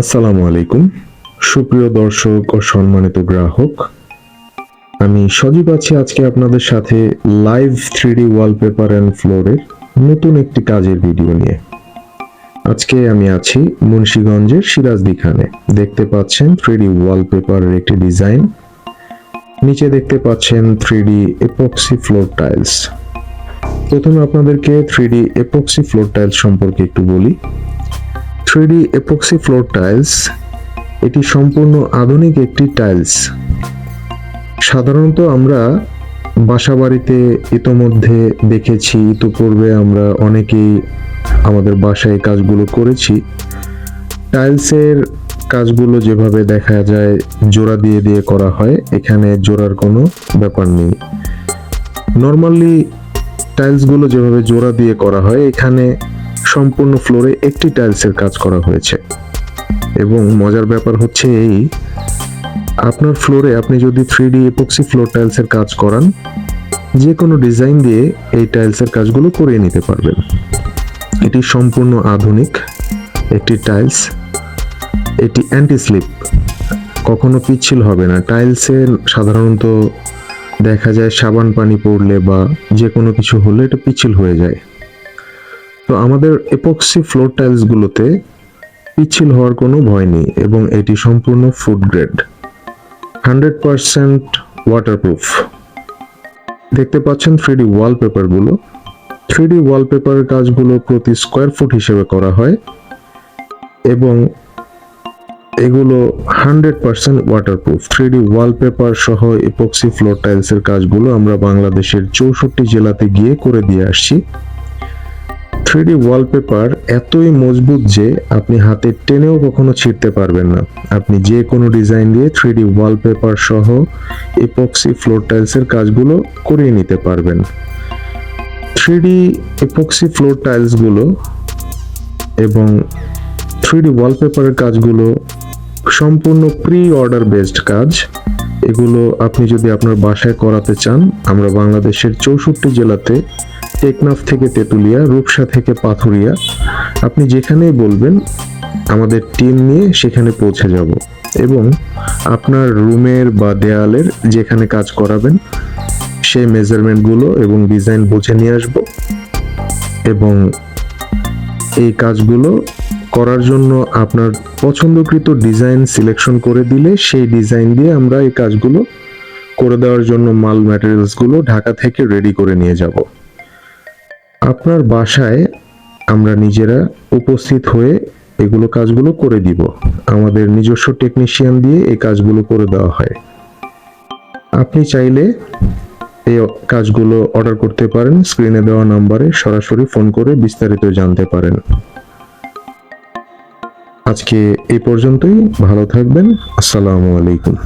আসসালামু আলাইকুম সুপ্রিয় দর্শক ও সম্মানিত গ্রাহক, আমি সজীব আছি আজকে আপনাদের সাথে লাইভ 3D ওয়ালপেপার অ্যান্ড ফ্লোরের নতুন একটি কাজের ভিডিও নিয়ে। আজকে আমি আছি মুন্সিগঞ্জের সিরাজদি খানে। দেখতে পাচ্ছেন 3D ওয়ালপেপারের একটি ডিজাইন, নিচে দেখতে পাচ্ছেন 3D এপক্সি ফ্লোর টাইলস। প্রথমে আপনাদেরকে 3D এপক্সি ফ্লোর টাইলস সম্পর্কে একটু বলি। 3D এপক্সি ফ্লোর টাইলস এটি সম্পূর্ণ আধুনিক একটি টাইলস। সাধারণত আমরা বাসাবাড়িতে ইতোমধ্যে দেখেছি, ইতোপূর্বে আমরা অনেকেই আমাদের বাসায় কাজগুলো করেছি। টাইলসের কাজগুলো যেভাবে দেখা যায় জোড়া দিয়ে দিয়ে করা হয়, এখানে জোড়ার কোনো ব্যাপার নেই। নর্মালি টাইলসগুলো যেভাবে জোড়া দিয়ে করা হয়, এখানে সম্পূর্ণ ফ্লোরে একটি টাইলসের কাজ করা হয়েছে। এবং মজার ব্যাপার হচ্ছে এই, আপনার ফ্লোরে আপনি যদি 3D এপক্সি ফ্লোর টাইলসের কাজ করান, যে কোনো ডিজাইন দিয়ে এই টাইলসের কাজগুলো করিয়ে নিতে পারবেন। এটি সম্পূর্ণ আধুনিক একটি টাইলস। এটি অ্যান্টি স্লিপ, কখনো পিচ্ছিল হবে না। টাইলসে সাধারণত দেখা যায় সাবান পানি পড়লে বা যে কোনো কিছু হলে এটা পিচ্ছিল হয়ে যায়। তো আমাদের এপক্সি ফ্লোর টাইলসগুলোতে পিচ্ছিল হওয়ার কোনো ভয় নেই এবং এটি সম্পূর্ণ ফুড গ্রেড, 100% ওয়াটারপ্রুফ। দেখতে পাচ্ছেন 3D ওয়ালপেপারগুলো। 3D ওয়ালপেপারের কাজগুলো প্রতি স্কোয়ার ফুট হিসেবে করা হয় এবং এগুলো 100% ওয়াটারপ্রুফ। 3D ওয়ালপেপার সহ এপক্সি ফ্লোর টাইলসের কাজগুলো আমরা বাংলাদেশের 64 জেলাতে গিয়ে করে দিয়ে আসছি। 3D ওয়ালপেপার এতই মজবুত যে আপনি হাতে টেনেও কখনো ছিঁড়তে পারবেন না। আপনি যে কোনো ডিজাইন দিয়ে 3D ওয়ালপেপার সহ এপক্সি ফ্লোর টাইলসের কাজগুলো করিয়ে নিতে পারবেন। 3D এপক্সি ফ্লোর টাইলসগুলো এবং 3D ওয়ালপেপারের কাজগুলো সম্পূর্ণ প্রি অর্ডার বেসড কাজ। এগুলো আপনি যদি আপনার বাসায় করাতে চান, আমরা বাংলাদেশের 64 জেলাতে, টেকনাফ থেকে তেতুলিয়া, রূপসা থেকে পাথুরিয়া, আপনি যেখানেই বলবেন আমাদের টিম নিয়ে সেখানে পৌঁছে যাব এবং আপনার রুমের বা দেয়ালের যেখানে কাজ করাবেন সেই মেজারমেন্টগুলো এবং ডিজাইন বুঝে নিয়ে আসব এবং এই কাজগুলো করার জন্য আপনার পছন্দকৃত ডিজাইন সিলেকশন করে দিলে সেই ডিজাইন দিয়ে আমরা এই কাজগুলো করে দেওয়ার জন্য মাল ম্যাটেরিয়ালসগুলো ঢাকা থেকে রেডি করে নিয়ে যাব। আপনার বাসায় আমরা নিজেরা উপস্থিত হয়ে এগুলো কাজগুলো করে দিব। আমাদের নিজস্ব টেকনিশিয়ান দিয়ে এই কাজগুলো করে দেওয়া হয়। আপনি চাইলে এই কাজগুলো অর্ডার করতে পারেন, স্ক্রিনে দেওয়া নাম্বারে সরাসরি ফোন করে বিস্তারিত জানতে পারেন। আজকে এই পর্যন্তই, ভালো থাকবেন। আসসালামু আলাইকুম।